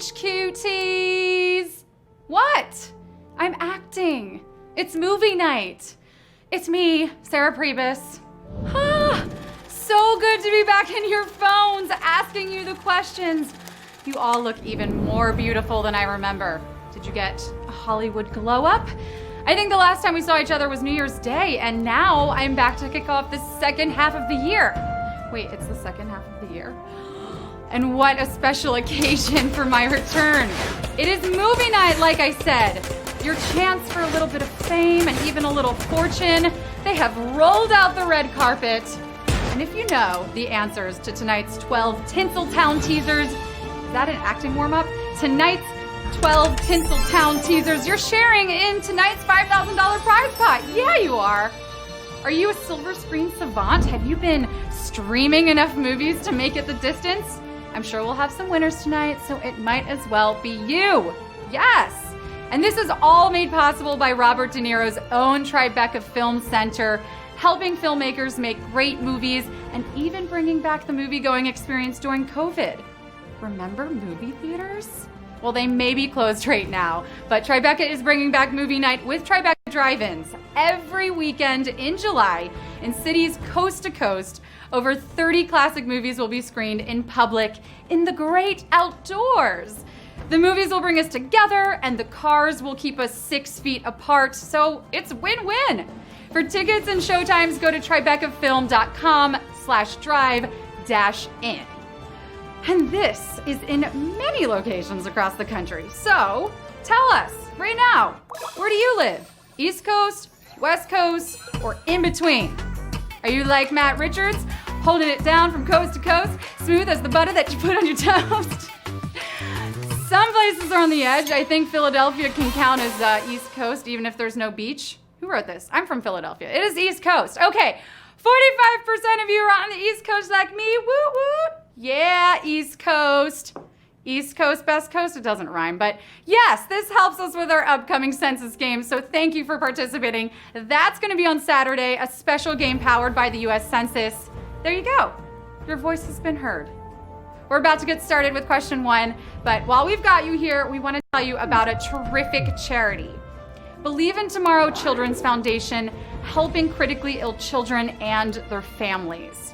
HQTs! What? I'm acting. It's movie night. It's me, Sarah Pribis. So good to be back in your phones asking you the questions. You all look even more beautiful than I remember. Did you get a Hollywood glow up? I think the last time we saw each other was New Year's Day, and now I'm back to kick off the second half of the year. Wait, it's the second half of the year? And what a special occasion for my return. It is movie night, like I said. Your chance for a little bit of fame and even a little fortune. They have rolled out the red carpet. And if you know the answers to tonight's 12 Tinseltown teasers, is that an acting warm-up? Tonight's 12 Tinseltown teasers, you're sharing in tonight's $5,000 prize pot. Yeah, you are. Are you a silver screen savant? Have you been streaming enough movies to make it the distance? I'm sure we'll have some winners tonight, so it might as well be you. Yes. And this is all made possible by Robert De Niro's own Tribeca Film Center, helping filmmakers make great movies and even bringing back the movie-going experience during COVID. Remember movie theaters? Well, they may be closed right now, but Tribeca is bringing back movie night with Tribeca Drive-Ins every weekend in July in cities coast to coast. Over 30 classic movies will be screened in public in the great outdoors. The movies will bring us together and the cars will keep us 6 feet apart, so it's win-win. For tickets and showtimes, go to tribecafilm.com/drive-in. And this is in many locations across the country. So tell us right now, where do you live? East Coast, West Coast, or in between? Are you like Matt Richards, holding it down from coast to coast, smooth as the butter that you put on your toast? Some places are on the edge. I think Philadelphia can count as East Coast, even if there's no beach. Who wrote this? I'm from Philadelphia. It is East Coast. Okay, 45% of you are on the East Coast like me. Woot woot. Yeah, East Coast. East Coast, best coast, it doesn't rhyme, but yes, this helps us with our upcoming census game, so thank you for participating. That's gonna be on Saturday, a special game powered by the US Census. There you go, your voice has been heard. We're about to get started with question 1, but while we've got you here, we wanna tell you about a terrific charity. Believe in Tomorrow Children's Foundation, helping critically ill children and their families.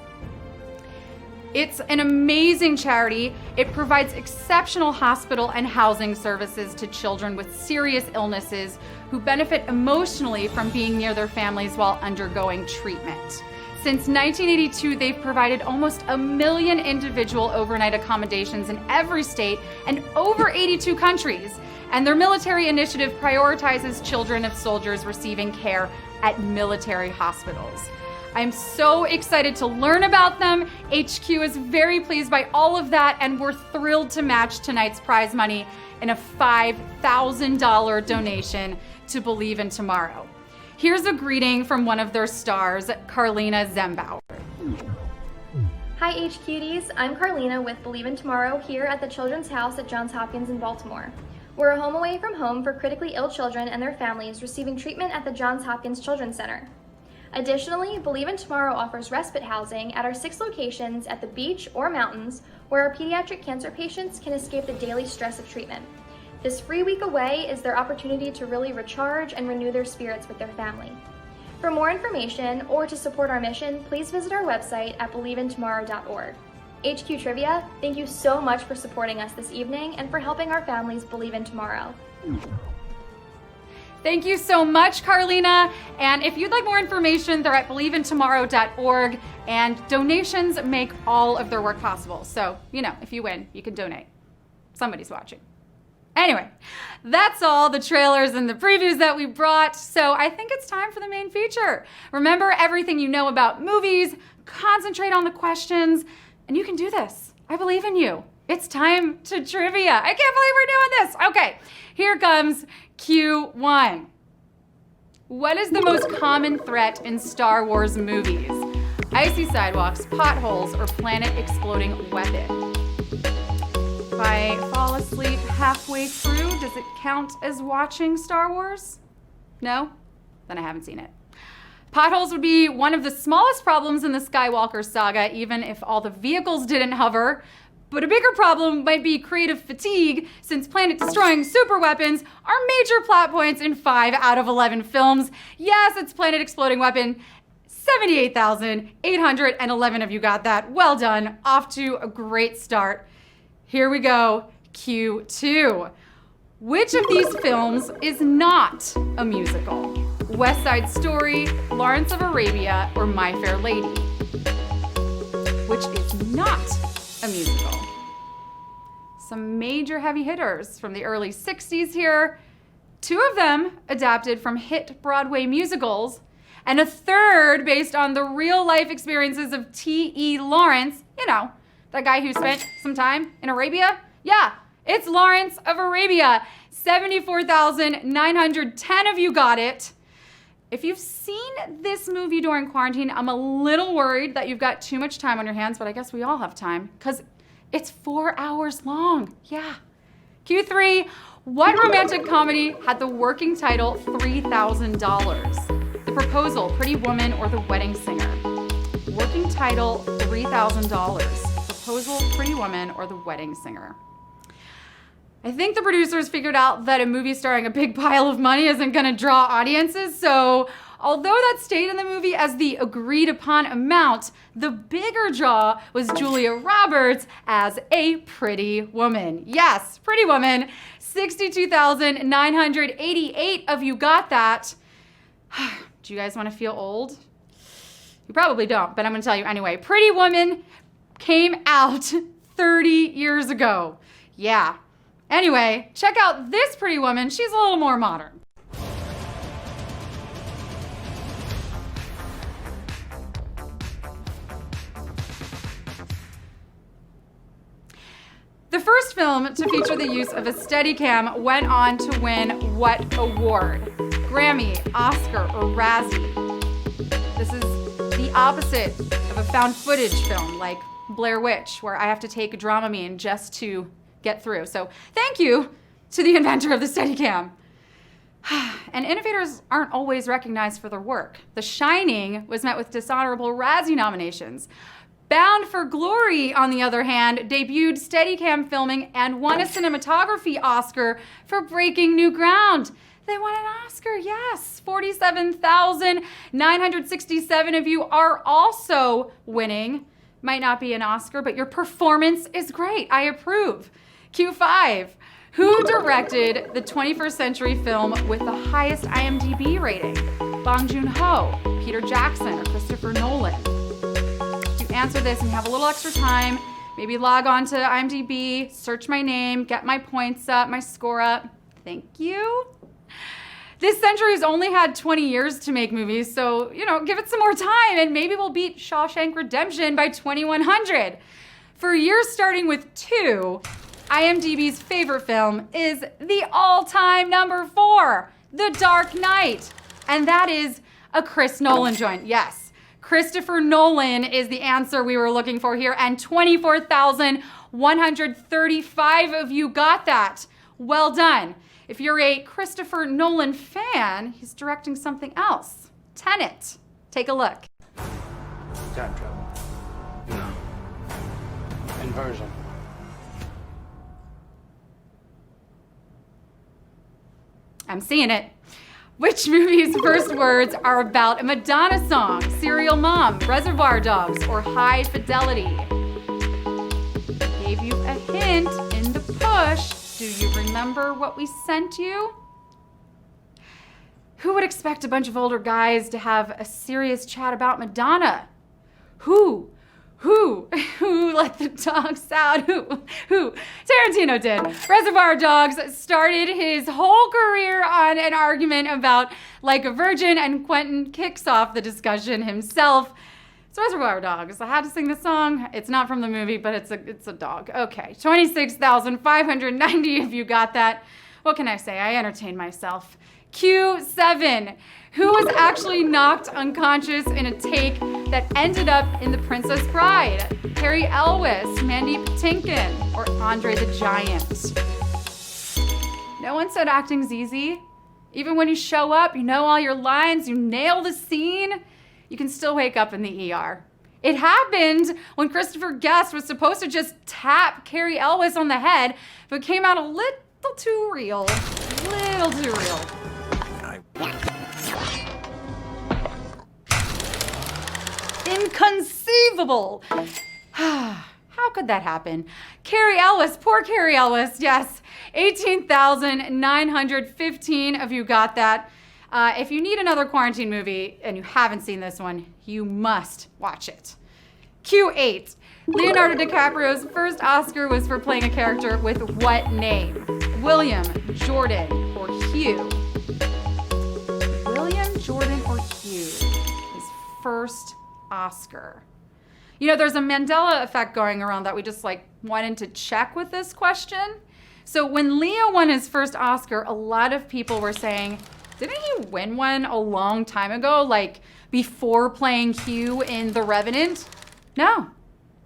It's an amazing charity. It provides exceptional hospital and housing services to children with serious illnesses who benefit emotionally from being near their families while undergoing treatment. Since 1982, they've provided almost 1 million individual overnight accommodations in every state and over 82 countries. And their military initiative prioritizes children of soldiers receiving care at military hospitals. I'm so excited to learn about them. HQ is very pleased by all of that, and we're thrilled to match tonight's prize money in a $5,000 donation to Believe in Tomorrow. Here's a greeting from one of their stars, Carlina Zembauer. Hi HQties, I'm Carlina with Believe in Tomorrow here at the Children's House at Johns Hopkins in Baltimore. We're a home away from home for critically ill children and their families receiving treatment at the Johns Hopkins Children's Center. Additionally, Believe in Tomorrow offers respite housing at our 6 locations at the beach or mountains where our pediatric cancer patients can escape the daily stress of treatment. This free week away is their opportunity to really recharge and renew their spirits with their family. For more information or to support our mission, please visit our website at believeintomorrow.org. HQ Trivia, thank you so much for supporting us this evening and for helping our families believe in tomorrow. Thank you so much, Carlina. And if you'd like more information, they're at believeintomorrow.org, and donations make all of their work possible. So, if you win, you can donate. Somebody's watching. Anyway, that's all the trailers and the previews that we brought. So I think it's time for the main feature. Remember everything you know about movies, concentrate on the questions, and you can do this. I believe in you. It's time to trivia. I can't believe we're doing this. Okay, here comes Q1. What is the most common threat in Star Wars movies? Icy sidewalks, potholes, or planet-exploding weapon? If I fall asleep halfway through, does it count as watching Star Wars? No? Then I haven't seen it. Potholes would be one of the smallest problems in the Skywalker saga, even if all the vehicles didn't hover. But a bigger problem might be creative fatigue, since planet-destroying superweapons are major plot points in 5 out of 11 films. Yes, it's planet-exploding weapon. 78,811 of you got that. Well done. Off to a great start. Here we go. Q2. Which of these films is not a musical? West Side Story, Lawrence of Arabia, or My Fair Lady? Which is not a musical? Some major heavy hitters from the early 60s here. 2 of them adapted from hit Broadway musicals, and a third based on the real-life experiences of T.E. Lawrence, you know, that guy who spent some time in Arabia. Yeah, it's Lawrence of Arabia. 74,910 of you got it. If you've seen this movie during quarantine, I'm a little worried that you've got too much time on your hands, but I guess we all have time, because it's 4 hours long. Yeah. Q3, what romantic comedy had the working title $3,000? The Proposal, Pretty Woman, or The Wedding Singer? Working title $3,000. Proposal, Pretty Woman, or The Wedding Singer? I think the producers figured out that a movie starring a big pile of money isn't gonna draw audiences, so although that stayed in the movie as the agreed upon amount, the bigger draw was Julia Roberts as a pretty woman. Yes, Pretty Woman. 62,988 of you got that. Do you guys want to feel old? You probably don't, but I'm gonna tell you anyway. Pretty Woman came out 30 years ago. Yeah. Anyway, check out this Pretty Woman. She's a little more modern. The first film to feature the use of a Steadicam went on to win what award? Grammy, Oscar, or Razzie? This is the opposite of a found footage film like Blair Witch, where I have to take Dramamine just to get through. So thank you to the inventor of the Steadicam. And innovators aren't always recognized for their work. The Shining was met with dishonorable Razzie nominations. Bound for Glory, on the other hand, debuted Steadicam filming and won a cinematography Oscar for breaking new ground. They won an Oscar, yes. 47,967 of you are also winning. Might not be an Oscar, but your performance is great. I approve. Q5. Who directed the 21st century film with the highest IMDb rating? Bong Joon-ho, Peter Jackson, or Christopher Nolan? If you answer this and you have a little extra time, maybe log on to IMDb, search my name, get my points up, my score up. Thank you. This century's only had 20 years to make movies, so, give it some more time and maybe we'll beat Shawshank Redemption by 2100. For years starting with 2, IMDb's favorite film is the all-time number 4, The Dark Knight. And that is a Chris Nolan joint. Yes, Christopher Nolan is the answer we were looking for here, and 24,135 of you got that. Well done. If you're a Christopher Nolan fan, he's directing something else. Tenet. Take a look. Time travel. No. Inversion. I'm seeing it. Which movie's first words are about a Madonna song? Serial Mom, Reservoir Dogs, or High Fidelity? Gave you a hint in the push. Do you remember what we sent you? Who would expect a bunch of older guys to have a serious chat about Madonna? Who let the dogs out? Who? Tarantino did. Reservoir Dogs started his whole career on an argument about Like a Virgin, and Quentin kicks off the discussion himself. It's Reservoir Dogs. I had to sing the song. It's not from the movie, but it's a dog. Okay, 26,590 of you got that. What can I say? I entertained myself. Q7. Who was actually knocked unconscious in a take that ended up in The Princess Bride? Harry Elwes, Mandy Patinkin, or Andre the Giant? No one said acting's easy. Even when you show up, you know all your lines, you nail the scene, you can still wake up in the ER. It happened when Christopher Guest was supposed to just tap Cary Elwes on the head, but came out a little too real. Little too real. Inconceivable. How could that happen? Cary Elwes, poor Cary Elwes, yes. 18,915 of you got that. If you need another quarantine movie and you haven't seen this one, you must watch it. Q8. Leonardo DiCaprio's first Oscar was for playing a character with what name? William, Jordan, or Hugh? William, Jordan, or Hugh? His first Oscar. You know, there's a Mandela effect going around that we just wanted to check with this question. So when Leo won his first Oscar, a lot of people were saying, didn't he win one a long time ago, like before playing Hugh in The Revenant? No,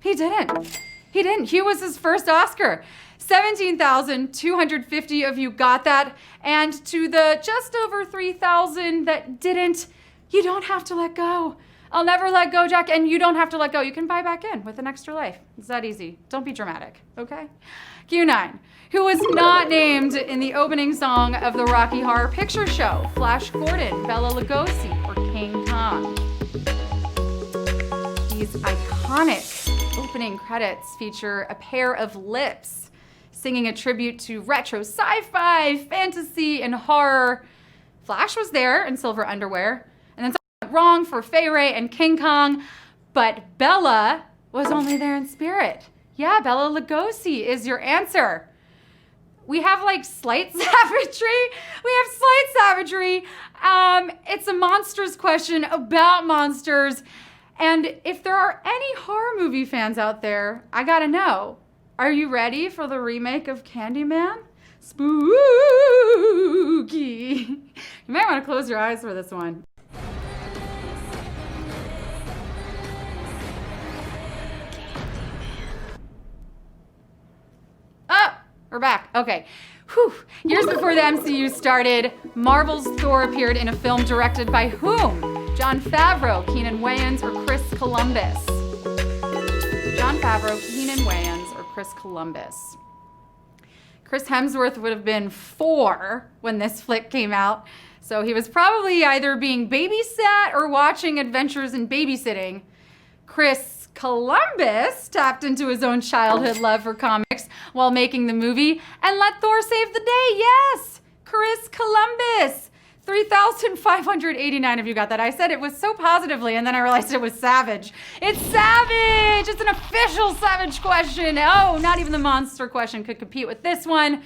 he didn't. He didn't. Hugh was his first Oscar. 17,250 of you got that. And to the just over 3,000 that didn't, you don't have to let go. I'll never let go, Jack, and you don't have to let go. You can buy back in with an extra life. It's that easy. Don't be dramatic, okay? Q9, who was not named in the opening song of the Rocky Horror Picture Show? Flash Gordon, Bela Lugosi, or King Kong? These iconic opening credits feature a pair of lips singing a tribute to retro sci-fi, fantasy, and horror. Flash was there in silver underwear, and then something went wrong for Fay Wray and King Kong, but Bella was only there in spirit. Yeah, Bela Lugosi is your answer. We have slight savagery. It's a monsters question about monsters. And if there are any horror movie fans out there, I gotta know, are you ready for the remake of Candyman? Spooky. You might want to close your eyes for this one. Oh, we're back. Okay. Whew. Years before the MCU started, Marvel's Thor appeared in a film directed by whom? Jon Favreau, Keenan Wayans, or Chris Columbus? Jon Favreau, Keenan Wayans, or Chris Columbus? Chris Hemsworth would have been 4 when this flick came out, so he was probably either being babysat or watching Adventures in Babysitting. Chris Columbus tapped into his own childhood love for comics while making the movie and let Thor save the day. Yes, Chris Columbus. 3,589 of you got that. I said it was so positively, and then I realized it was savage. It's savage! It's an official savage question. Oh, not even the monster question could compete with this one.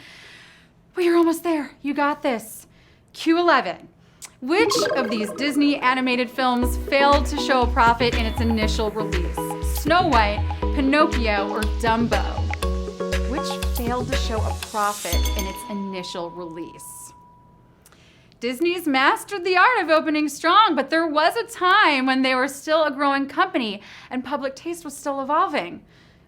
But you're almost there. You got this. Q11. Which of these Disney animated films failed to show a profit in its initial release? Snow White, Pinocchio, or Dumbo? Which failed to show a profit in its initial release? Disney's mastered the art of opening strong, but there was a time when they were still a growing company and public taste was still evolving.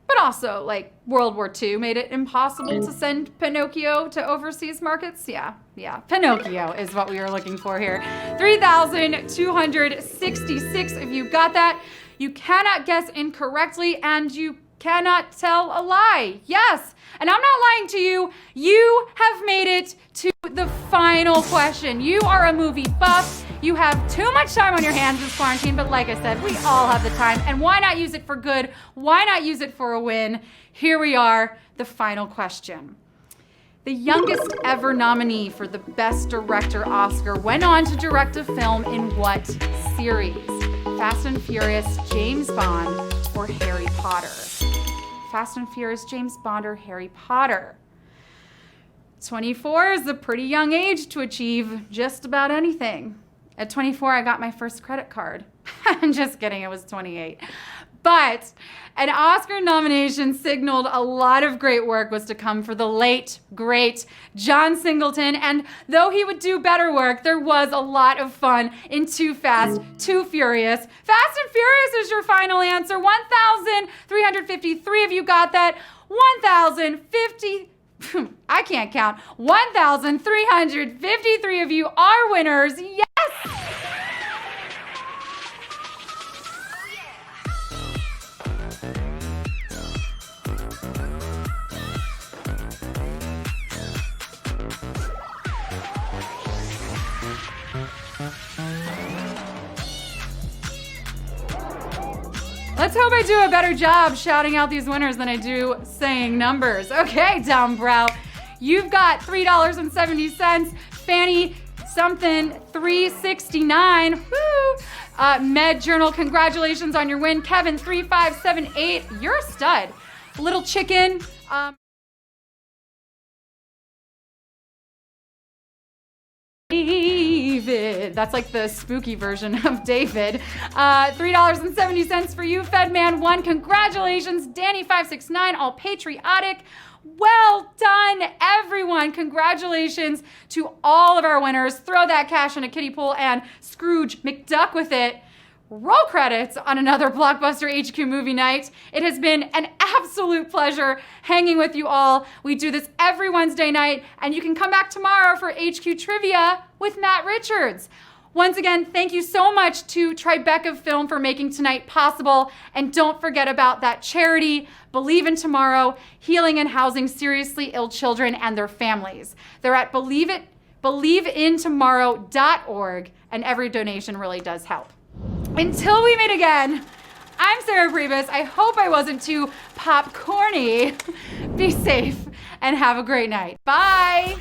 But also, World War II made it impossible to send Pinocchio to overseas markets. Yeah, Pinocchio is what we were looking for here. 3,266 of you got that. You cannot guess incorrectly, and you cannot tell a lie. Yes, and I'm not lying to you. You have made it to the final question. You are a movie buff. You have too much time on your hands this quarantine, but like I said, we all have the time, and why not use it for good? Why not use it for a win? Here we are, the final question. The youngest ever nominee for the Best Director Oscar went on to direct a film in what series? Fast and Furious, James Bond, or Harry Potter? Fast and Furious, James Bond, or Harry Potter? 24 is a pretty young age to achieve just about anything. At 24, I got my first credit card. I'm just kidding, it was 28. But an Oscar nomination signaled a lot of great work was to come for the late, great John Singleton. And though he would do better work, there was a lot of fun in Too Fast, Too Furious. Fast and Furious is your final answer. 1,353 of you got that. 1,050. I can't count. 1,353 of you are winners. Yes! Let's hope I do a better job shouting out these winners than I do saying numbers. Okay, dumb brow. You've got $3.70. Fanny something $3.69. Woo! Med Journal, congratulations on your win. Kevin 3578. You're a stud. Little Chicken. David. That's like the spooky version of David. $3.70 for you. Fedman1. Congratulations. Danny569. All patriotic. Well done, everyone. Congratulations to all of our winners. Throw that cash in a kiddie pool and Scrooge McDuck with it. Roll credits on another Blockbuster HQ movie night. It has been an absolute pleasure hanging with you all. We do this every Wednesday night, and you can come back tomorrow for HQ Trivia with Matt Richards. Once again, thank you so much to Tribeca Film for making tonight possible. And don't forget about that charity, Believe in Tomorrow, healing and housing seriously ill children and their families. They're at believeintomorrow.org, and every donation really does help. Until we meet again, I'm Sarah Pribis. I hope I wasn't too popcorny. Be safe and have a great night. Bye.